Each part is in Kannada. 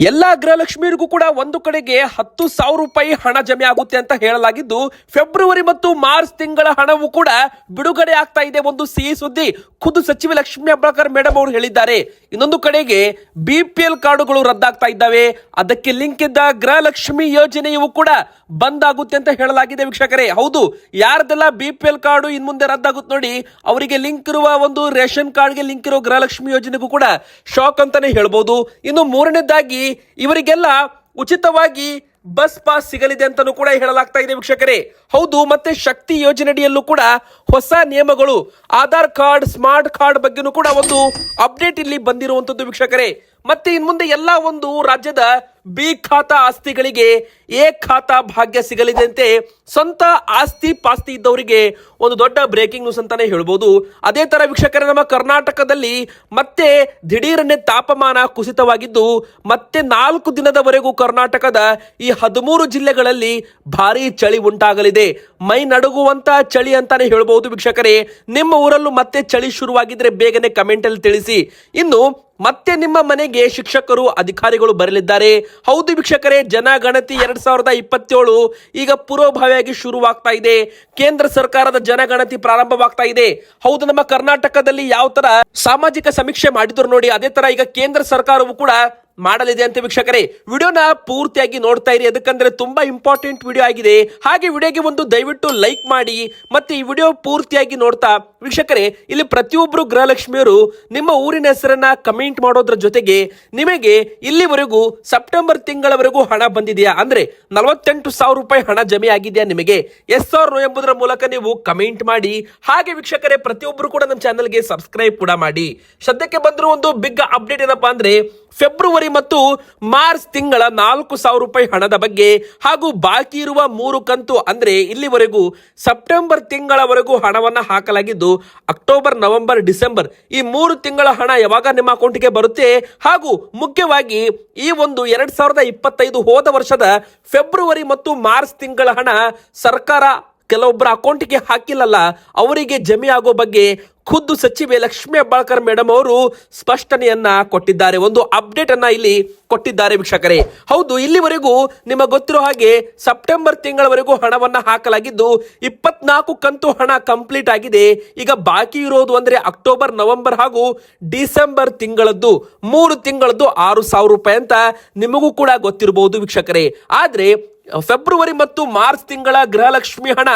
ಎಲ್ಲಾ ಗೃಹಲಕ್ಷ್ಮಿಯರಿಗೂ ಕೂಡ ಒಂದು ಕಡೆಗೆ 10,000 ರೂಪಾಯಿ ಹಣ ಜಮೆ ಆಗುತ್ತೆ ಅಂತ ಹೇಳಲಾಗಿದ್ದು, ಫೆಬ್ರವರಿ ಮತ್ತು ಮಾರ್ಚ್ ತಿಂಗಳ ಹಣವು ಕೂಡ ಬಿಡುಗಡೆ ಆಗ್ತಾ ಇದೆ. ಒಂದು ಸಿಹಿ ಸುದ್ದಿ ಖುದ್ದು ಸಚಿವೆ ಲಕ್ಷ್ಮೀ ಹೆಬ್ಬಾಳ್ಕರ್ ಮೇಡಮ್ ಅವರು ಹೇಳಿದ್ದಾರೆ. ಇನ್ನೊಂದು ಕಡೆಗೆ BPL ಕಾರ್ಡುಗಳು ರದ್ದಾಗ್ತಾ ಇದ್ದಾವೆ. ಅದಕ್ಕೆ ಲಿಂಕ್ ಇದ್ದ ಗೃಹಲಕ್ಷ್ಮಿ ಯೋಜನೆಯು ಕೂಡ ಬಂದ್ ಆಗುತ್ತೆ ಅಂತ ಹೇಳಲಾಗಿದೆ. ವೀಕ್ಷಕರೇ, ಹೌದು, ಯಾರ್ದೆಲ್ಲ BPL ಕಾರ್ಡು ಇನ್ ಮುಂದೆ ರದ್ದಾಗುತ್ತೆ ನೋಡಿ, ಅವರಿಗೆ ಲಿಂಕ್ ಇರುವ ಒಂದು ರೇಷನ್ ಕಾರ್ಡ್ಗೆ ಲಿಂಕ್ ಇರೋ ಗೃಹಲಕ್ಷ್ಮಿ ಯೋಜನೆಗೂ ಕೂಡ ಶಾಕ್ ಅಂತಾನೆ ಹೇಳ್ಬೋದು. ಇನ್ನು ಮೂರನೇದಾಗಿ ಇವರಿಗೆಲ್ಲ ಉಚಿತವಾಗಿ ಬಸ್ ಪಾಸ್ ಸಿಗಲಿದೆ ಅಂತಾನೂ ಕೂಡ ಹೇಳಲಾಗ್ತಾ ಇದೆ. ವೀಕ್ಷಕರೇ, ಹೌದು, ಮತ್ತೆ ಶಕ್ತಿ ಯೋಜನೆಯಲ್ಲೂ ಕೂಡ ಹೊಸ ನಿಯಮಗಳು, ಆಧಾರ್ ಕಾರ್ಡ್, ಸ್ಮಾರ್ಟ್ ಕಾರ್ಡ್ ಬಗ್ಗೆನೂ ಕೂಡ ಒಂದು ಅಪ್ಡೇಟ್ ಇಲ್ಲಿ ಬಂದಿರುವಂತದ್ದು. ವೀಕ್ಷಕರೇ, ಮತ್ತೆ ಇನ್ ಮುಂದೆ ಎಲ್ಲ ಒಂದು ರಾಜ್ಯದ ಬಿ ಖಾತಾ ಆಸ್ತಿಗಳಿಗೆ ಎ ಖಾತಾ ಭಾಗ್ಯ ಸಿಗಲಿದೆ ಅಂತೆ. ಸ್ವಂತ ಆಸ್ತಿ ಪಾಸ್ತಿ ಇದ್ದವರಿಗೆ ಒಂದು ದೊಡ್ಡ ಬ್ರೇಕಿಂಗ್ ನ್ಯೂಸ್ ಅಂತಾನೆ ಹೇಳ್ಬೋದು. ಅದೇ ತರ ವೀಕ್ಷಕರೇ, ನಮ್ಮ ಕರ್ನಾಟಕದಲ್ಲಿ ಮತ್ತೆ ದಿಢೀರನೆ ತಾಪಮಾನ ಕುಸಿತವಾಗಿದ್ದು, ಮತ್ತೆ 4 ದಿನದವರೆಗೂ ಕರ್ನಾಟಕದ ಈ 13 ಜಿಲ್ಲೆಗಳಲ್ಲಿ ಭಾರಿ ಚಳಿ ಉಂಟಾಗಲಿದೆ. ಮೈ ನಡುಗುವಂತ ಚಳಿ ಅಂತಾನೆ ಹೇಳ್ಬಹುದು. ವೀಕ್ಷಕರೇ, ನಿಮ್ಮ ಊರಲ್ಲೂ ಮತ್ತೆ ಚಳಿ ಶುರುವಾಗಿದ್ರೆ ಬೇಗನೆ ಕಮೆಂಟ್ ಅಲ್ಲಿ ತಿಳಿಸಿ. ಇನ್ನು ಮತ್ತೆ ನಿಮ್ಮ ಮನೆಗೆ ಶಿಕ್ಷಕರು, ಅಧಿಕಾರಿಗಳು ಬರಲಿದ್ದಾರೆ. ಹೌದು ವೀಕ್ಷಕರೇ, ಜನಗಣತಿ 2027 ಈಗ ಪೂರ್ವಭಾವಿಯಾಗಿ ಶುರುವಾಗ್ತಾ ಇದೆ. ಕೇಂದ್ರ ಸರ್ಕಾರದ ಜನಗಣತಿ ಪ್ರಾರಂಭವಾಗ್ತಾ ಇದೆ. ಹೌದು, ನಮ್ಮ ಕರ್ನಾಟಕದಲ್ಲಿ ಯಾವ ತರ ಸಾಮಾಜಿಕ ಸಮೀಕ್ಷೆ ಮಾಡಿದ್ರು ನೋಡಿ, ಅದೇ ತರ ಈಗ ಕೇಂದ್ರ ಸರ್ಕಾರವು ಕೂಡ ಮಾಡಲಿದೆ ಅಂತ. ವೀಕ್ಷಕರೇ, ವಿಡಿಯೋನ ಪೂರ್ತಿಯಾಗಿ ನೋಡ್ತಾ ಇರಿ, ಅದಕ್ಕಂದ್ರೆ ತುಂಬಾ ಇಂಪಾರ್ಟೆಂಟ್ ವಿಡಿಯೋ ಆಗಿದೆ. ಹಾಗೆ ವಿಡಿಯೋಗೆ ಒಂದು ದಯವಿಟ್ಟು ಲೈಕ್ ಮಾಡಿ, ಮತ್ತೆ ಈ ವಿಡಿಯೋ ಪೂರ್ತಿಯಾಗಿ ನೋಡ್ತಾ ವೀಕ್ಷಕರೇ, ಇಲ್ಲಿ ಪ್ರತಿಯೊಬ್ಬರು ಗೃಹಲಕ್ಷ್ಮಿಯರು ನಿಮ್ಮ ಊರಿನ ಹೆಸರನ್ನ ಕಮೆಂಟ್ ಮಾಡೋದ್ರ ಜೊತೆಗೆ ನಿಮಗೆ ಇಲ್ಲಿವರೆಗೂ ಸೆಪ್ಟೆಂಬರ್ ತಿಂಗಳವರೆಗೂ ಹಣ ಬಂದಿದೆಯಾ, ಅಂದ್ರೆ 48,000 ರೂಪಾಯಿ ಹಣ ಜಮೆ ಆಗಿದೆಯಾ ನಿಮಗೆ, ಎಸ್ ಆರ್ ನೋ ಎಂಬುದರ ಮೂಲಕ ನೀವು ಕಮೆಂಟ್ ಮಾಡಿ. ಹಾಗೆ ವೀಕ್ಷಕರೇ, ಪ್ರತಿಯೊಬ್ಬರು ಕೂಡ ನಮ್ಮ ಚಾನಲ್ಗೆ ಸಬ್ಸ್ಕ್ರೈಬ್ ಕೂಡ ಮಾಡಿ. ಸದ್ಯಕ್ಕೆ ಬಂದಿರೋ ಒಂದು ಬಿಗ್ ಅಪ್ಡೇಟ್ ಏನಪ್ಪಾ ಅಂದ್ರೆ, ಫೆಬ್ರವರಿ ಮತ್ತು ಮಾರ್ಚ್ ತಿಂಗಳ 4,000 ರೂಪಾಯಿ ಹಣದ ಬಗ್ಗೆ, ಹಾಗೂ ಬಾಕಿ ಇರುವ 3 ಕಂತು, ಅಂದ್ರೆ ಇಲ್ಲಿವರೆಗೂ ಸೆಪ್ಟೆಂಬರ್ ತಿಂಗಳವರೆಗೂ ಹಣವನ್ನ ಹಾಕಲಾಗಿದ್ದು, ಅಕ್ಟೋಬರ್, ನವೆಂಬರ್, ಡಿಸೆಂಬರ್ ಈ 3 ತಿಂಗಳ ಹಣ ಯಾವಾಗ ನಿಮ್ಮ ಅಕೌಂಟ್ಗೆ ಬರುತ್ತೆ, ಹಾಗೂ ಮುಖ್ಯವಾಗಿ ಈ ಒಂದು 2025 ಹೋದ ವರ್ಷದ ಫೆಬ್ರವರಿ ಮತ್ತು ಮಾರ್ಚ್ ತಿಂಗಳ ಹಣ ಸರ್ಕಾರ ಕೆಲವೊಬ್ಬರ ಅಕೌಂಟ್ಗೆ ಹಾಕಿಲ್ಲಲ್ಲ, ಅವರಿಗೆ ಜಮೆ ಆಗೋ ಬಗ್ಗೆ ಖುದ್ದು ಸಚಿವೆ ಲಕ್ಷ್ಮೀ ಹೆಬ್ಬಾಳ್ಕರ್ ಮೇಡಮ್ ಅವರು ಸ್ಪಷ್ಟನೆಯನ್ನ ಕೊಟ್ಟಿದ್ದಾರೆ. ಒಂದು ಅಪ್ಡೇಟ್ ಅನ್ನ ಇಲ್ಲಿ ಕೊಟ್ಟಿದ್ದಾರೆ. ವೀಕ್ಷಕರೇ, ಹೌದು, ಇಲ್ಲಿವರೆಗೂ ನಿಮಗೆ ಗೊತ್ತಿರೋ ಹಾಗೆ ಸೆಪ್ಟೆಂಬರ್ ತಿಂಗಳವರೆಗೂ ಹಣವನ್ನ ಹಾಕಲಾಗಿದ್ದು, 24 ಕಂತು ಹಣ ಕಂಪ್ಲೀಟ್ ಆಗಿದೆ. ಈಗ ಬಾಕಿ ಇರೋದು ಅಂದ್ರೆ ಅಕ್ಟೋಬರ್, ನವೆಂಬರ್ ಹಾಗೂ ಡಿಸೆಂಬರ್ ತಿಂಗಳದ್ದು 3 ತಿಂಗಳದ್ದು 6,000 ರೂಪಾಯಿ ಅಂತ ನಿಮಗೂ ಕೂಡ ಗೊತ್ತಿರಬಹುದು. ವೀಕ್ಷಕರೇ, ಆದ್ರೆ ಫೆಬ್ರವರಿ ಮತ್ತು ಮಾರ್ಚ್ ತಿಂಗಳ ಗೃಹಲಕ್ಷ್ಮಿ ಹಣ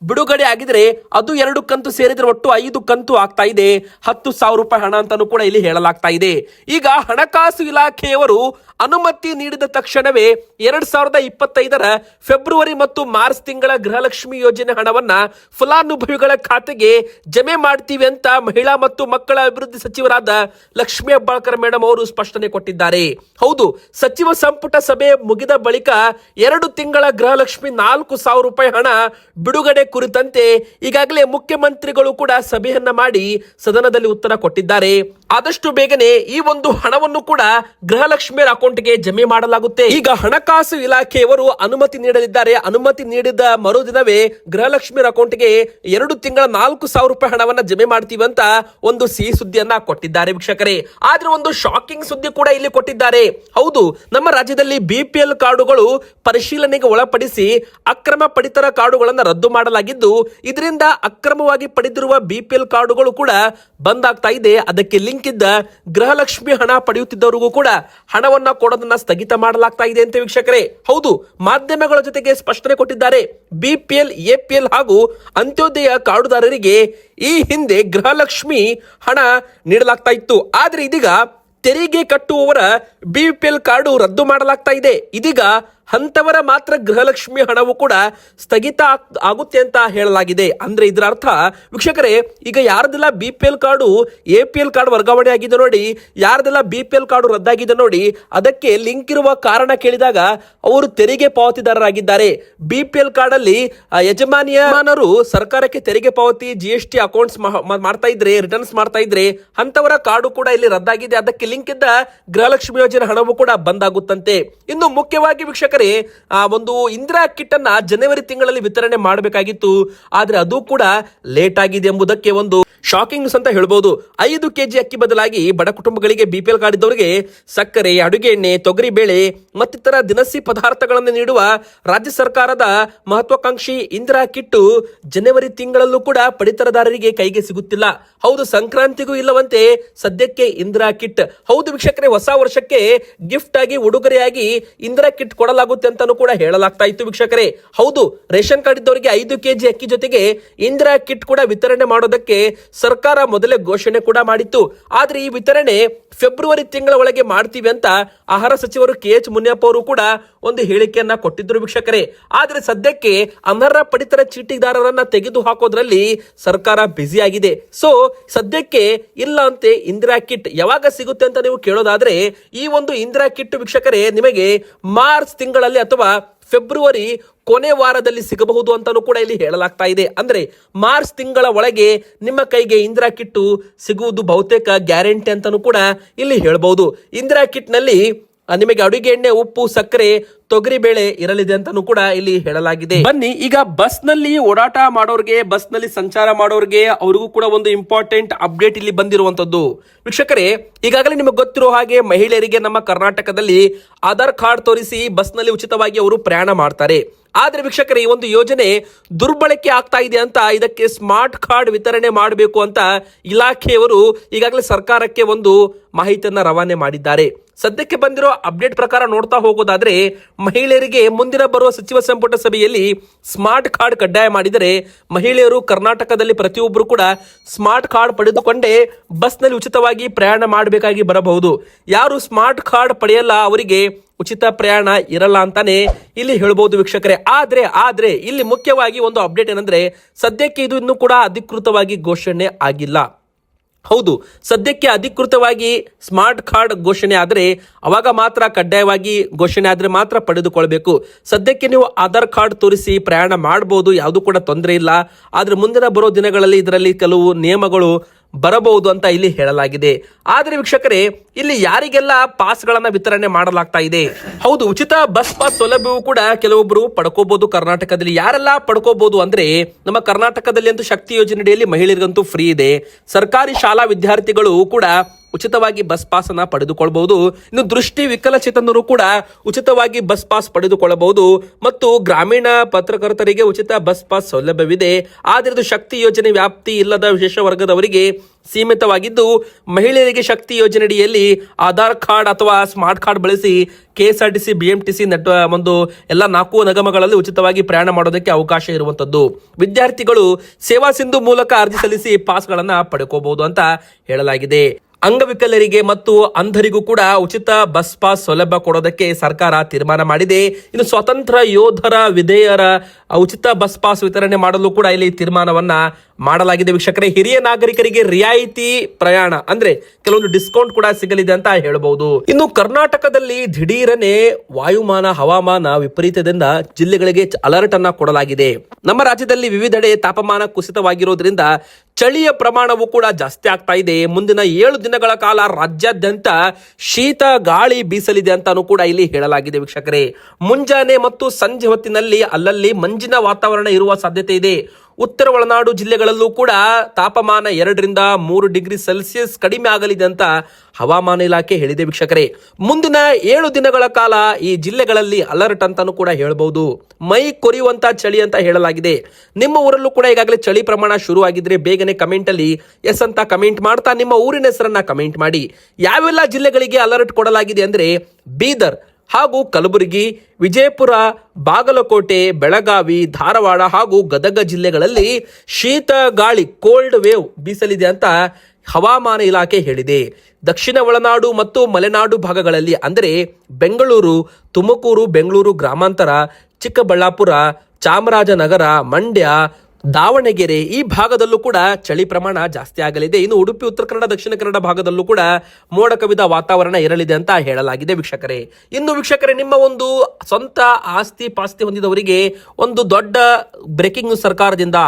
ಬಿಡುಗಡೆ ಆಗಿದ್ರೆ ಅದು 2 ಕಂತು ಸೇರಿದ್ರೆ ಒಟ್ಟು 5 ಕಂತು ಆಗ್ತಾ ಇದೆ. 10,000 ರೂಪಾಯಿ ಹಣ ಅಂತಾನೂ ಕೂಡ ಇಲ್ಲಿ ಹೇಳಲಾಗ್ತಾ ಇದೆ. ಈಗ ಹಣಕಾಸು ಇಲಾಖೆಯವರು ಅನುಮತಿ ನೀಡಿದ ತಕ್ಷಣವೇ 2025 ಫೆಬ್ರವರಿ ಮತ್ತು ಮಾರ್ಚ್ ತಿಂಗಳ ಗೃಹಲಕ್ಷ್ಮಿ ಯೋಜನೆ ಹಣವನ್ನ ಫಲಾನುಭವಿಗಳ ಖಾತೆಗೆ ಜಮೆ ಮಾಡ್ತೀವಿ ಅಂತ ಮಹಿಳಾ ಮತ್ತು ಮಕ್ಕಳ ಅಭಿವೃದ್ಧಿ ಸಚಿವರಾದ ಲಕ್ಷ್ಮೀ ಹೆಬ್ಬಾಳ್ಕರ್ ಮೇಡಮ್ ಅವರು ಸ್ಪಷ್ಟನೆ ಕೊಟ್ಟಿದ್ದಾರೆ. ಹೌದು, ಸಚಿವ ಸಂಪುಟ ಸಭೆ ಮುಗಿದ ಬಳಿಕ 2 ತಿಂಗಳ ಗೃಹಲಕ್ಷ್ಮಿ 4,000 ರೂಪಾಯಿ ಹಣ ಬಿಡುಗಡೆ ಕುರಿತಂತೆ ಈಗಾಗಲೇ ಮುಖ್ಯಮಂತ್ರಿಗಳು ಕೂಡ ಸಭೆಯನ್ನ ಮಾಡಿ ಸದನದಲ್ಲಿ ಉತ್ತರ ಕೊಟ್ಟಿದ್ದಾರೆ. ಆದಷ್ಟು ಬೇಗನೆ ಈ ಒಂದು ಹಣವನ್ನು ಕೂಡ ಗೃಹಲಕ್ಷ್ಮಿಯರ ಅಕೌಂಟ್ಗೆ ಜಮೆ ಮಾಡಲಾಗುತ್ತೆ. ಈಗ ಹಣಕಾಸು ಇಲಾಖೆಯವರು ಅನುಮತಿ ನೀಡಲಿದ್ದಾರೆ. ಅನುಮತಿ ನೀಡಿದ ಮರುದಿನವೇ ಗೃಹಲಕ್ಷ್ಮಿಯರ ಅಕೌಂಟ್ಗೆ 2 ತಿಂಗಳ 4,000 ರೂಪಾಯಿ ಹಣವನ್ನ ಜಮೆ ಮಾಡ್ತೀವಿ ಅಂತ ಒಂದು ಸಿಹಿ ಸುದ್ದಿಯನ್ನ ಕೊಟ್ಟಿದ್ದಾರೆ. ವೀಕ್ಷಕರೇ, ಆದ್ರೆ ಒಂದು ಶಾಕಿಂಗ್ ಸುದ್ದಿ ಕೂಡ ಇಲ್ಲಿ ಕೊಟ್ಟಿದ್ದಾರೆ. ಹೌದು, ನಮ್ಮ ರಾಜ್ಯದಲ್ಲಿ BPL ಕಾರ್ಡುಗಳು ಪರಿಶೀಲನೆಗೆ ಒಳಪಡಿಸಿ ಅಕ್ರಮ ಪಡಿತರ ಕಾರ್ಡುಗಳನ್ನು ರದ್ದು ಮಾಡಲಾಗಿದ್ದು, ಇದರಿಂದ ಅಕ್ರಮವಾಗಿ ಪಡೆದಿರುವ BPL ಕಾರ್ಡುಗಳು ಕೂಡ ಬಂದ್ ಆಗ್ತಾ ಇದೆ. ಅದಕ್ಕೆ ಲಿಂಕ್ ಇದ್ದ ಗೃಹಲಕ್ಷ್ಮಿ ಹಣ ಪಡೆಯುತ್ತಿದ್ದವರಿಗೂ ಕೂಡ ಹಣವನ್ನ ಕೊಡೋದನ್ನ ಸ್ಥಗಿತ ಮಾಡಲಾಗ್ತಾ ಇದೆ ಅಂತ. ವೀಕ್ಷಕರೇ, ಹೌದು, ಮಾಧ್ಯಮಗಳ ಜೊತೆಗೆ ಸ್ಪಷ್ಟನೆ ಕೊಟ್ಟಿದ್ದಾರೆ. BPL, APL ಹಾಗೂ ಅಂತ್ಯೋದಯ ಕಾರ್ಡುದಾರರಿಗೆ ಈ ಹಿಂದೆ ಗೃಹಲಕ್ಷ್ಮಿ ಹಣ ನೀಡಲಾಗ್ತಾ ಇತ್ತು. ಆದ್ರೆ ಇದೀಗ ತೆರಿಗೆ ಕಟ್ಟುವವರ BPL ಕಾರ್ಡು ರದ್ದು ಮಾಡಲಾಗ್ತಾ ಇದೆ. ಇದೀಗ ಅಂತವರ ಮಾತ್ರ ಗೃಹಲಕ್ಷ್ಮಿ ಹಣವು ಕೂಡ ಸ್ಥಗಿತ ಆಗುತ್ತೆ ಅಂತ ಹೇಳಲಾಗಿದೆ. ಅಂದ್ರೆ ಇದರ ಅರ್ಥ ವೀಕ್ಷಕರೇ, ಈಗ ಯಾರ್ದೆಲ್ಲ BPL ಕಾರ್ಡು APL ಕಾರ್ಡ್ ವರ್ಗಾವಣೆ ಆಗಿದೆ ನೋಡಿ, ಯಾರ್ದೆಲ್ಲ BPL ಕಾರ್ಡು ರದ್ದಾಗಿದೆ ನೋಡಿ, ಅದಕ್ಕೆ ಲಿಂಕ್ ಇರುವ ಕಾರಣ ಕೇಳಿದಾಗ ಅವರು ತೆರಿಗೆ ಪಾವತಿದಾರರಾಗಿದ್ದಾರೆ. BPL ಕಾರ್ಡ್ ಅಲ್ಲಿ ಯಜಮಾನರು ಸರ್ಕಾರಕ್ಕೆ ತೆರಿಗೆ ಪಾವತಿ, GST ಅಕೌಂಟ್ಸ್ ಮಾಡ್ತಾ ಇದ್ರೆ, ರಿಟರ್ನ್ಸ್ ಮಾಡ್ತಾ ಇದ್ರೆ, ಅಂತವರ ಕಾರ್ಡು ಕೂಡ ಇಲ್ಲಿ ರದ್ದಾಗಿದೆ. ಅದಕ್ಕೆ ಲಿಂಕ್ ಇದ್ದ ಗೃಹಲಕ್ಷ್ಮಿ ಯೋಜನೆ ಹಣವು ಕೂಡ ಬಂದ್ ಆಗುತ್ತಂತೆ. ಇನ್ನು ಮುಖ್ಯವಾಗಿ ವೀಕ್ಷಕರೇ, ಒಂದು ಇಂದಿರಾ ಕಿಟ್ ಅನ್ನ ಜನವರಿ ತಿಂಗಳಲ್ಲಿ ವಿತರಣೆ ಮಾಡಬೇಕಾಗಿತ್ತು, ಆದ್ರೆ ಅದು ಕೂಡ ಲೇಟ್ ಆಗಿದೆ ಎಂಬುದಕ್ಕೆ ಒಂದು ಶಾಕಿಂಗ್ ನ್ಯೂಸ್ ಅಂತ ಹೇಳ್ಬೋದು. 5 ಕೆಜಿ ಅಕ್ಕಿ ಬದಲಾಗಿ ಬಡ ಕುಟುಂಬಗಳಿಗೆ ಬಿಪಿಎಲ್ ಕಾರ್ಡ್ ಇದ್ದವರಿಗೆ ಸಕ್ಕರೆ, ಅಡುಗೆ ಎಣ್ಣೆ, ತೊಗರಿ ಬೇಳೆ ಮತ್ತಿತರ ದಿನಸಿ ಪದಾರ್ಥಗಳನ್ನು ನೀಡುವ ರಾಜ್ಯ ಸರ್ಕಾರದ ಮಹತ್ವಾಕಾಂಕ್ಷಿ ಇಂದಿರಾ ಕಿಟ್ಟು ಜನವರಿ ತಿಂಗಳಲ್ಲೂ ಕೂಡ ಪಡಿತರದಾರರಿಗೆ ಕೈಗೆ ಸಿಗುತ್ತಿಲ್ಲ. ಹೌದು, ಸಂಕ್ರಾಂತಿಗೂ ಇಲ್ಲವಂತೆ ಸದ್ಯಕ್ಕೆ ಇಂದಿರಾ ಕಿಟ್. ಹೌದು ವೀಕ್ಷಕರೇ, ಹೊಸ ವರ್ಷಕ್ಕೆ ಗಿಫ್ಟ್ ಆಗಿ ಉಡುಗೊರೆಯಾಗಿ ಇಂದಿರಾ ಕಿಟ್ ಕೊಡಲಾಗುತ್ತೆ ಅಂತಾನೂ ಕೂಡ ಹೇಳಲಾಗ್ತಾ ಇತ್ತು ವೀಕ್ಷಕರೇ. ಹೌದು, ರೇಷನ್ ಕಾರ್ಡ್ ಇದ್ದವರಿಗೆ 5 ಕೆಜಿ ಅಕ್ಕಿ ಜೊತೆಗೆ ಇಂದಿರಾ ಕಿಟ್ ಕೂಡ ವಿತರಣೆ ಮಾಡೋದಕ್ಕೆ ಸರ್ಕಾರ ಮೊದಲೇ ಘೋಷಣೆ ಕೂಡ ಮಾಡಿತ್ತು. ಆದ್ರೆ ಈ ವಿತರಣೆ ಫೆಬ್ರವರಿ ತಿಂಗಳ ಒಳಗೆ ಮಾಡ್ತೀವಿ ಅಂತ ಆಹಾರ ಸಚಿವರು KH ಮುನಿಯಪ್ಪ ಅವರು ಕೂಡ ಒಂದು ಹೇಳಿಕೆಯನ್ನ ಕೊಟ್ಟಿದ್ರು ವೀಕ್ಷಕರೇ. ಆದ್ರೆ ಸದ್ಯಕ್ಕೆ ಅನರ್ಹ ಪಡಿತರ ಚೀಟಿದಾರರನ್ನ ತೆಗೆದು ಹಾಕೋದ್ರಲ್ಲಿ ಸರ್ಕಾರ ಬ್ಯುಸಿ ಆಗಿದೆ. ಸೊ ಸದ್ಯಕ್ಕೆ ಇಲ್ಲ ಅಂತೆ ಇಂದಿರಾ ಕಿಟ್. ಯಾವಾಗ ಸಿಗುತ್ತೆ ಅಂತ ನೀವು ಕೇಳೋದಾದ್ರೆ, ಈ ಒಂದು ಇಂದಿರಾ ಕಿಟ್ ವೀಕ್ಷಕರೇ ನಿಮಗೆ ಮಾರ್ಚ್ ತಿಂಗಳಲ್ಲಿ ಅಥವಾ ಫೆಬ್ರವರಿ ಕೊನೆ ವಾರದಲ್ಲಿ ಸಿಗಬಹುದು ಅಂತಾನೂ ಕೂಡ ಇಲ್ಲಿ ಹೇಳಲಾಗ್ತಾ ಇದೆ. ಅಂದ್ರೆ ಮಾರ್ಚ್ ತಿಂಗಳ ಒಳಗೆ ನಿಮ್ಮ ಕೈಗೆ ಇಂದಿರಾ ಕಿಟ್ಟು ಸಿಗುವುದು ಬಹುತೇಕ ಗ್ಯಾರಂಟಿ ಅಂತಾನೂ ಕೂಡ ಇಲ್ಲಿ ಹೇಳಬಹುದು. ಇಂದಿರಾ ಕಿಟ್ ನಲ್ಲಿ ನಿಮಗೆ ಅಡುಗೆ ಎಣ್ಣೆ, ಉಪ್ಪು, ಸಕ್ಕರೆ, ತೊಗರಿ ಬೇಳೆ ಇರಲಿದೆ ಅಂತಾನೂ ಕೂಡ ಇಲ್ಲಿ ಹೇಳಲಾಗಿದೆ. ಬನ್ನಿ ಈಗ ಬಸ್ ನಲ್ಲಿ ಓಡಾಟ ಮಾಡೋರ್ಗೆ, ಬಸ್ ನಲ್ಲಿ ಸಂಚಾರ ಮಾಡೋರ್ಗೆ ಅವ್ರಿಗೂ ಕೂಡ ಒಂದು ಇಂಪಾರ್ಟೆಂಟ್ ಅಪ್ಡೇಟ್ ಇಲ್ಲಿ ಬಂದಿರುವಂತದ್ದು. ವೀಕ್ಷಕರೇ, ಈಗಾಗಲೇ ನಿಮಗೆ ಗೊತ್ತಿರೋ ಹಾಗೆ ಮಹಿಳೆಯರಿಗೆ ನಮ್ಮ ಕರ್ನಾಟಕದಲ್ಲಿ ಆಧಾರ್ ಕಾರ್ಡ್ ತೋರಿಸಿ ಬಸ್ ನಲ್ಲಿ ಉಚಿತವಾಗಿ ಅವರು ಪ್ರಯಾಣ ಮಾಡ್ತಾರೆ. ಆದ್ರೆ ವೀಕ್ಷಕರೇ, ಈ ಒಂದು ಯೋಜನೆ ದುರ್ಬಳಕೆ ಆಗ್ತಾ ಇದೆ ಅಂತ ಇದಕ್ಕೆ ಸ್ಮಾರ್ಟ್ ಕಾರ್ಡ್ ವಿತರಣೆ ಮಾಡಬೇಕು ಅಂತ ಇಲಾಖೆಯವರು ಈಗಾಗಲೇ ಸರ್ಕಾರಕ್ಕೆ ಒಂದು ಮಾಹಿತಿಯನ್ನ ರವಾನೆ ಮಾಡಿದ್ದಾರೆ. ಸದ್ಯಕ್ಕೆ ಬಂದಿರೋ ಅಪ್ಡೇಟ್ ಪ್ರಕಾರ ನೋಡ್ತಾ ಹೋಗೋದಾದ್ರೆ, ಮಹಿಳೆಯರಿಗೆ ಮುಂದಿನ ಬರುವ ಸಚಿವ ಸಂಪುಟ ಸಭೆಯಲ್ಲಿ ಸ್ಮಾರ್ಟ್ ಕಾರ್ಡ್ ಕಡ್ಡಾಯ ಮಾಡಿದರೆ ಮಹಿಳೆಯರು ಕರ್ನಾಟಕದಲ್ಲಿ ಪ್ರತಿಯೊಬ್ಬರು ಕೂಡ ಸ್ಮಾರ್ಟ್ ಕಾರ್ಡ್ ಪಡೆದುಕೊಂಡೇ ಬಸ್ ನಲ್ಲಿ ಉಚಿತವಾಗಿ ಪ್ರಯಾಣ ಮಾಡಬೇಕಾಗಿ ಬರಬಹುದು. ಯಾರು ಸ್ಮಾರ್ಟ್ ಕಾರ್ಡ್ ಪಡೆಯಲ್ಲ ಅವರಿಗೆ ಉಚಿತ ಪ್ರಯಾಣ ಇರಲ್ಲ ಅಂತಾನೆ ಇಲ್ಲಿ ಹೇಳ್ಬಹುದು ವೀಕ್ಷಕರೇ. ಆದ್ರೆ ಇಲ್ಲಿ ಮುಖ್ಯವಾಗಿ ಒಂದು ಅಪ್ಡೇಟ್ ಏನಂದ್ರೆ, ಸದ್ಯಕ್ಕೆ ಇದು ಇನ್ನೂ ಕೂಡ ಅಧಿಕೃತವಾಗಿ ಘೋಷಣೆ ಆಗಿಲ್ಲ. ಹೌದು, ಸದ್ಯಕ್ಕೆ ಅಧಿಕೃತವಾಗಿ ಸ್ಮಾರ್ಟ್ ಕಾರ್ಡ್ ಘೋಷಣೆ ಆದರೆ ಅವಾಗ ಮಾತ್ರ, ಕಡ್ಡಾಯವಾಗಿ ಘೋಷಣೆ ಆದರೆ ಮಾತ್ರ ಪಡೆದುಕೊಳ್ಬೇಕು. ಸದ್ಯಕ್ಕೆ ನೀವು ಆಧಾರ್ ಕಾರ್ಡ್ ತೋರಿಸಿ ಪ್ರಯಾಣ ಮಾಡಬಹುದು, ಯಾವುದು ಕೂಡ ತೊಂದರೆ ಇಲ್ಲ. ಆದ್ರೆ ಮುಂದಿನ ಬರೋ ದಿನಗಳಲ್ಲಿ ಇದರಲ್ಲಿ ಕೆಲವು ನಿಯಮಗಳು ಬರಬಹುದು ಅಂತ ಇಲ್ಲಿ ಹೇಳಲಾಗಿದೆ. ಆದ್ರೆ ವೀಕ್ಷಕರೇ, ಇಲ್ಲಿ ಯಾರಿಗೆಲ್ಲ ಪಾಸ್ ಗಳನ್ನ ವಿತರಣೆ ಮಾಡಲಾಗ್ತಾ ಇದೆ? ಹೌದು, ಉಚಿತ ಬಸ್ ಪಾಸ್ ಸೌಲಭ್ಯವು ಕೂಡ ಕೆಲವೊಬ್ಬರು ಪಡ್ಕೋಬಹುದು ಕರ್ನಾಟಕದಲ್ಲಿ. ಯಾರೆಲ್ಲ ಪಡ್ಕೋಬಹುದು ಅಂದ್ರೆ, ನಮ್ಮ ಕರ್ನಾಟಕದಲ್ಲಿ ಅಂತೂ ಶಕ್ತಿ ಯೋಜನೆಯಲ್ಲಿ ಮಹಿಳೆಯರಿಗಂತೂ ಫ್ರೀ ಇದೆ. ಸರ್ಕಾರಿ ಶಾಲಾ ವಿದ್ಯಾರ್ಥಿಗಳು ಕೂಡ ಉಚಿತವಾಗಿ ಬಸ್ ಪಾಸ್ ಅನ್ನ ಪಡೆದುಕೊಳ್ಳಬಹುದು. ಇನ್ನು ದೃಷ್ಟಿ ವಿಕಲಚೇತನರು ಕೂಡ ಉಚಿತವಾಗಿ ಬಸ್ ಪಾಸ್ ಪಡೆದುಕೊಳ್ಳಬಹುದು. ಮತ್ತು ಗ್ರಾಮೀಣ ಪತ್ರಕರ್ತರಿಗೆ ಉಚಿತ ಬಸ್ ಪಾಸ್ ಸೌಲಭ್ಯವಿದೆ. ಆದರೆ ಇದು ಶಕ್ತಿ ಯೋಜನೆ ವ್ಯಾಪ್ತಿ ಇಲ್ಲದ ವಿಶೇಷ ವರ್ಗದವರಿಗೆ ಸೀಮಿತವಾಗಿದ್ದು, ಮಹಿಳೆಯರಿಗೆ ಶಕ್ತಿ ಯೋಜನೆಯಡಿಯಲ್ಲಿ ಆಧಾರ್ ಕಾರ್ಡ್ ಅಥವಾ ಸ್ಮಾರ್ಟ್ ಕಾರ್ಡ್ ಬಳಸಿ KSRTC, BMTC ಒಂದು ಎಲ್ಲ 4 ನಿಗಮಗಳಲ್ಲಿ ಉಚಿತವಾಗಿ ಪ್ರಯಾಣ ಮಾಡೋದಕ್ಕೆ ಅವಕಾಶ ಇರುವಂತದ್ದು. ವಿದ್ಯಾರ್ಥಿಗಳು ಸೇವಾ ಸಿಂಧು ಮೂಲಕ ಅರ್ಜಿ ಸಲ್ಲಿಸಿ ಪಾಸ್ ಗಳನ್ನ ಪಡ್ಕೋಬಹುದು ಅಂತ ಹೇಳಲಾಗಿದೆ. ಅಂಗವಿಕಲರಿಗೆ ಮತ್ತು ಅಂಧರಿಗೂ ಕೂಡ ಉಚಿತ ಬಸ್ ಪಾಸ್ ಸೌಲಭ್ಯ ಕೊಡೋದಕ್ಕೆ ಸರ್ಕಾರ ತೀರ್ಮಾನ ಮಾಡಿದೆ. ಇನ್ನು ಸ್ವತಂತ್ರ ಯೋಧರ ವಿಧೇಯರ ಉಚಿತ ಬಸ್ ಪಾಸ್ ವಿತರಣೆ ಮಾಡಲು ಕೂಡ ಇಲ್ಲಿ ತೀರ್ಮಾನವನ್ನ ಮಾಡಲಾಗಿದೆ ವೀಕ್ಷಕರೇ. ಹಿರಿಯ ನಾಗರಿಕರಿಗೆ ರಿಯಾಯಿತಿ ಪ್ರಯಾಣ ಅಂದ್ರೆ ಕೆಲವೊಂದು ಡಿಸ್ಕೌಂಟ್ ಕೂಡ ಸಿಗಲಿದೆ ಅಂತ ಹೇಳಬಹುದು. ಇನ್ನು ಕರ್ನಾಟಕದಲ್ಲಿ ದಿಢೀರನೆ ವಾಯುಮಾನ ಹವಾಮಾನ ವಿಪರೀತದಿಂದ ಜಿಲ್ಲೆಗಳಿಗೆ ಅಲರ್ಟ್ ಅನ್ನ ಕೊಡಲಾಗಿದೆ. ನಮ್ಮ ರಾಜ್ಯದಲ್ಲಿ ವಿವಿಧೆಡೆ ತಾಪಮಾನ ಕುಸಿತವಾಗಿರೋದ್ರಿಂದ ಚಳಿಯ ಪ್ರಮಾಣವೂ ಕೂಡ ಜಾಸ್ತಿ ಆಗ್ತಾ ಇದೆ. ಮುಂದಿನ 7 ದಿನಗಳ ಕಾಲ ರಾಜ್ಯಾದ್ಯಂತ ಶೀತ ಗಾಳಿ ಬೀಸಲಿದೆ ಅಂತಾನೂ ಕೂಡ ಇಲ್ಲಿ ಹೇಳಲಾಗಿದೆ ವೀಕ್ಷಕರೇ. ಮುಂಜಾನೆ ಮತ್ತು ಸಂಜೆ ಹೊತ್ತಿನಲ್ಲಿ ಅಲ್ಲಲ್ಲಿ ಮಂಜಿನ ವಾತಾವರಣ ಇರುವ ಸಾಧ್ಯತೆ ಇದೆ. ಉತ್ತರ ಒಳನಾಡು ಜಿಲ್ಲೆಗಳಲ್ಲೂ ಕೂಡ ತಾಪಮಾನ 2 ರಿಂದ 3 ಡಿಗ್ರಿ ಸೆಲ್ಸಿಯಸ್ ಕಡಿಮೆ ಆಗಲಿದೆ ಅಂತ ಹವಾಮಾನ ಇಲಾಖೆ ಹೇಳಿದೆ ವೀಕ್ಷಕರೇ. ಮುಂದಿನ 7 ದಿನಗಳ ಕಾಲ ಈ ಜಿಲ್ಲೆಗಳಲ್ಲಿ ಅಲರ್ಟ್ ಅಂತಾನೂ ಕೂಡ ಹೇಳಬಹುದು. ಮೈ ಕೊರಿಯುವಂತ ಚಳಿ ಅಂತ ಹೇಳಲಾಗಿದೆ. ನಿಮ್ಮ ಊರಲ್ಲೂ ಕೂಡ ಈಗಾಗಲೇ ಚಳಿ ಪ್ರಮಾಣ ಶುರು ಆಗಿದ್ರೆ ಬೇಗನೆ ಕಮೆಂಟ್ ಅಲ್ಲಿ ಎಸ್ ಅಂತ ಕಮೆಂಟ್ ಮಾಡ್ತಾ ನಿಮ್ಮ ಊರಿನ ಹೆಸರನ್ನ ಕಮೆಂಟ್ ಮಾಡಿ. ಯಾವೆಲ್ಲ ಜಿಲ್ಲೆಗಳಿಗೆ ಅಲರ್ಟ್ ಕೊಡಲಾಗಿದೆ ಅಂದ್ರೆ, ಬೀದರ್ ಹಾಗೂ ಕಲಬುರಗಿ, ವಿಜಯಪುರ, ಬಾಗಲಕೋಟೆ, ಬೆಳಗಾವಿ, ಧಾರವಾಡ ಹಾಗೂ ಗದಗ ಜಿಲ್ಲೆಗಳಲ್ಲಿ ಶೀತ ಗಾಳಿ ಕೋಲ್ಡ್ ವೇವ್ ಬೀಸಲಿದೆ ಅಂತ ಹವಾಮಾನ ಇಲಾಖೆ ಹೇಳಿದೆ. ದಕ್ಷಿಣ ಒಳನಾಡು ಮತ್ತು ಮಲೆನಾಡು ಭಾಗಗಳಲ್ಲಿ ಅಂದರೆ ಬೆಂಗಳೂರು, ತುಮಕೂರು, ಬೆಂಗಳೂರು ಗ್ರಾಮಾಂತರ, ಚಿಕ್ಕಬಳ್ಳಾಪುರ, ಚಾಮರಾಜನಗರ, ಮಂಡ್ಯ, ದಾವಣಗೆರೆ ಈ ಭಾಗದಲ್ಲೂ ಕೂಡ ಚಳಿ ಪ್ರಮಾಣ ಜಾಸ್ತಿ ಆಗಲಿದೆ. ಇನ್ನು ಉಡುಪಿ, ಉತ್ತರ ಕನ್ನಡ, ದಕ್ಷಿಣ ಕನ್ನಡ ಭಾಗದಲ್ಲೂ ಕೂಡ ಮೋಡ ಕವಿದ ವಾತಾವರಣ ಇರಲಿದೆ ಅಂತ ಹೇಳಲಾಗಿದೆ ವೀಕ್ಷಕರೇ. ಇನ್ನು ವೀಕ್ಷಕರೇ, ನಿಮ್ಮ ಒಂದು ಸ್ವಂತ ಆಸ್ತಿ ಪಾಸ್ತಿ ಹೊಂದಿದವರಿಗೆ ಒಂದು ದೊಡ್ಡ ಬ್ರೇಕಿಂಗ್ ನ್ಯೂಸ್ ಸರ್ಕಾರದಿಂದ.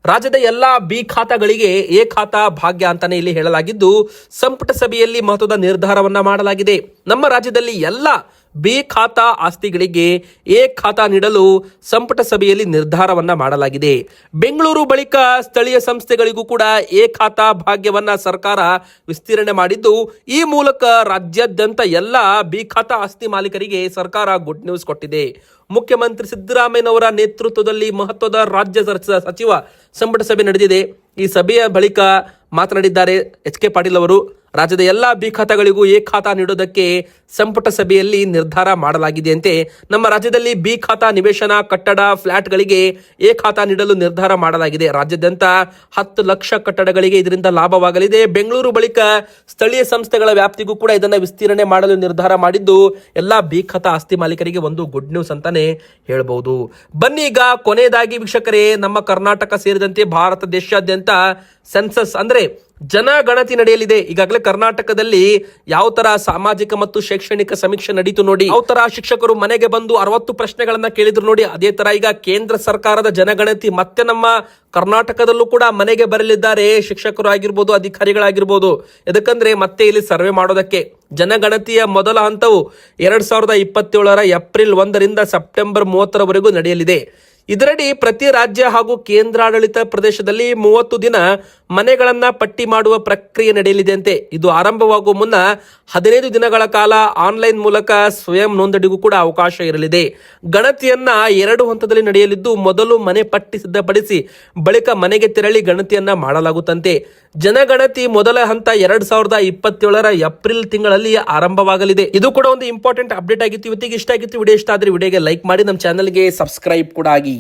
ರಾಜ್ಯದ ಎಲ್ಲಾ ಬಿ ಖಾತಾಗಳಿಗೆ ಎ ಖಾತಾ ಭಾಗ್ಯ ಅಂತಾನೆ ಇಲ್ಲಿ ಹೇಳಲಾಗಿದ್ದು, ಸಂಪುಟ ಸಭೆಯಲ್ಲಿ ಮಹತ್ವದ ನಿರ್ಧಾರವನ್ನ ಮಾಡಲಾಗಿದೆ. ನಮ್ಮ ರಾಜ್ಯದಲ್ಲಿ ಎಲ್ಲ ಬಿ ಖಾತಾ ಆಸ್ತಿಗಳಿಗೆ ಎ ಖಾತಾ ನೀಡಲು ಸಂಪುಟ ಸಭೆಯಲ್ಲಿ ನಿರ್ಧಾರವನ್ನ ಮಾಡಲಾಗಿದೆ. ಬೆಂಗಳೂರು ಬಳಿಕ ಸ್ಥಳೀಯ ಸಂಸ್ಥೆಗಳಿಗೂ ಕೂಡ ಎ ಖಾತಾ ಭಾಗ್ಯವನ್ನ ಸರ್ಕಾರ ವಿಸ್ತರಣೆ ಮಾಡಿದ್ದು, ಈ ಮೂಲಕ ರಾಜ್ಯಾದ್ಯಂತ ಎಲ್ಲ ಬಿ ಖಾತಾ ಆಸ್ತಿ ಮಾಲೀಕರಿಗೆ ಸರ್ಕಾರ ಗುಡ್ ನ್ಯೂಸ್ ಕೊಟ್ಟಿದೆ. ಮುಖ್ಯಮಂತ್ರಿ ಸಿದ್ದರಾಮಯ್ಯನವರ ನೇತೃತ್ವದಲ್ಲಿ ಮಹತ್ವದ ರಾಜ್ಯ ಸಚಿವ ಸಂಪುಟ ಸಭೆ ನಡೆದಿದೆ. ಈ ಸಭೆಯ ಬಳಿಕ ಮಾತನಾಡಿದ್ದಾರೆ ಎಚ್ ಕೆ ಪಾಟೀಲ್ ಅವರು. ರಾಜ್ಯದ ಎಲ್ಲ ಬಿ ಖಾತಾಗಳಿಗೂ ಎ ಖಾತಾ ನೀಡೋದಕ್ಕೆ ಸಂಪುಟ ಸಭೆಯಲ್ಲಿ ನಿರ್ಧಾರ ಮಾಡಲಾಗಿದೆಯಂತೆ. ನಮ್ಮ ರಾಜ್ಯದಲ್ಲಿ ಬಿ ಖಾತಾ ನಿವೇಶನ, ಕಟ್ಟಡ, ಫ್ಲಾಟ್ಗಳಿಗೆ ಎ ಖಾತಾ ನೀಡಲು ನಿರ್ಧಾರ ಮಾಡಲಾಗಿದೆ. ರಾಜ್ಯಾದ್ಯಂತ 10 ಲಕ್ಷ ಕಟ್ಟಡಗಳಿಗೆ ಇದರಿಂದ ಲಾಭವಾಗಲಿದೆ. ಬೆಂಗಳೂರು ಬಳಿಕ ಸ್ಥಳೀಯ ಸಂಸ್ಥೆಗಳ ವ್ಯಾಪ್ತಿಗೂ ಕೂಡ ಇದನ್ನು ವಿಸ್ತೀರ್ಣೆ ಮಾಡಲು ನಿರ್ಧಾರ ಮಾಡಿದ್ದು, ಎಲ್ಲ ಬಿ ಖಾತಾ ಆಸ್ತಿ ಮಾಲೀಕರಿಗೆ ಒಂದು ಗುಡ್ ನ್ಯೂಸ್ ಅಂತಾನೆ ಹೇಳ್ಬಹುದು. ಬನ್ನಿ ಈಗ ಕೊನೆಯದಾಗಿ ವೀಕ್ಷಕರೇ, ನಮ್ಮ ಕರ್ನಾಟಕ ಸೇರಿದಂತೆ ಭಾರತ ದೇಶಾದ್ಯಂತ ಸೆನ್ಸಸ್ ಅಂದ್ರೆ ಜನಗಣತಿ ನಡೆಯಲಿದೆ. ಈಗಾಗಲೇ ಕರ್ನಾಟಕದಲ್ಲಿ ಯಾವ ತರ ಸಾಮಾಜಿಕ ಮತ್ತು ಶೈಕ್ಷಣಿಕ ಸಮೀಕ್ಷೆ ನಡೀತು ನೋಡಿ, ಯಾವ ತರ ಶಿಕ್ಷಕರು ಮನೆಗೆ ಬಂದು 60 ಪ್ರಶ್ನೆಗಳನ್ನ ಕೇಳಿದ್ರು ನೋಡಿ, ಅದೇ ತರ ಈಗ ಕೇಂದ್ರ ಸರ್ಕಾರದ ಜನಗಣತಿ ಮತ್ತೆ ನಮ್ಮ ಕರ್ನಾಟಕದಲ್ಲೂ ಕೂಡ ಮನೆಗೆ ಬರಲಿದ್ದಾರೆ ಶಿಕ್ಷಕರು ಆಗಿರ್ಬೋದು, ಅಧಿಕಾರಿಗಳಾಗಿರ್ಬೋದು. ಎದಕ್ಕಂದ್ರೆ ಮತ್ತೆ ಇಲ್ಲಿ ಸರ್ವೆ ಮಾಡೋದಕ್ಕೆ. ಜನಗಣತಿಯ ಮೊದಲ ಹಂತವು 2027 ಏಪ್ರಿಲ್ 1 ಸೆಪ್ಟೆಂಬರ್ 30 ನಡೆಯಲಿದೆ. ಇದರಡಿ ಪ್ರತಿ ರಾಜ್ಯ ಹಾಗೂ ಕೇಂದ್ರಾಡಳಿತ ಪ್ರದೇಶದಲ್ಲಿ 30 ದಿನ ಮನೆಗಳನ್ನ ಪಟ್ಟಿ ಮಾಡುವ ಪ್ರಕ್ರಿಯೆ ನಡೆಯಲಿದೆ. ಇದು ಆರಂಭವಾಗುವ ಮುನ್ನ 15 ದಿನಗಳ ಕಾಲ ಆನ್ಲೈನ್ ಮೂಲಕ ಸ್ವಯಂ ನೋಂದಣಿಗೂ ಕೂಡ ಅವಕಾಶ ಇರಲಿದೆ. ಗಣತಿಯನ್ನ 2 ಹಂತದಲ್ಲಿ ನಡೆಯಲಿದ್ದು, ಮೊದಲು ಮನೆ ಪಟ್ಟಿ ಸಿದ್ಧಪಡಿಸಿ ಬಳಿಕ ಮನೆಗೆ ತೆರಳಿ ಗಣತಿಯನ್ನ ಮಾಡಲಾಗುತ್ತಂತೆ. ಜನಗಣತಿ ಮೊದಲ ಹಂತ 2027 ಏಪ್ರಿಲ್ ತಿಂಗಳಲ್ಲಿ ಆರಂಭವಾಗಲಿದೆ. ಇದು ಕೂಡ ಒಂದು ಇಂಪಾರ್ಟೆಂಟ್ ಅಪ್ಡೇಟ್ ಆಗಿತ್ತು. ಇವತ್ತಿಗೆ ಇಷ್ಟ ಆಗಿತ್ತು. ವಿಡಿಯೋ ಇಷ್ಟ ಆದ್ರೆ ವಿಡಿಯೋಗೆ ಲೈಕ್ ಮಾಡಿ, ನಮ್ಮ ಚಾನಲ್ಗೆ ಸಬ್ಸ್ಕ್ರೈಬ್ ಕೂಡ ಆಗಿ.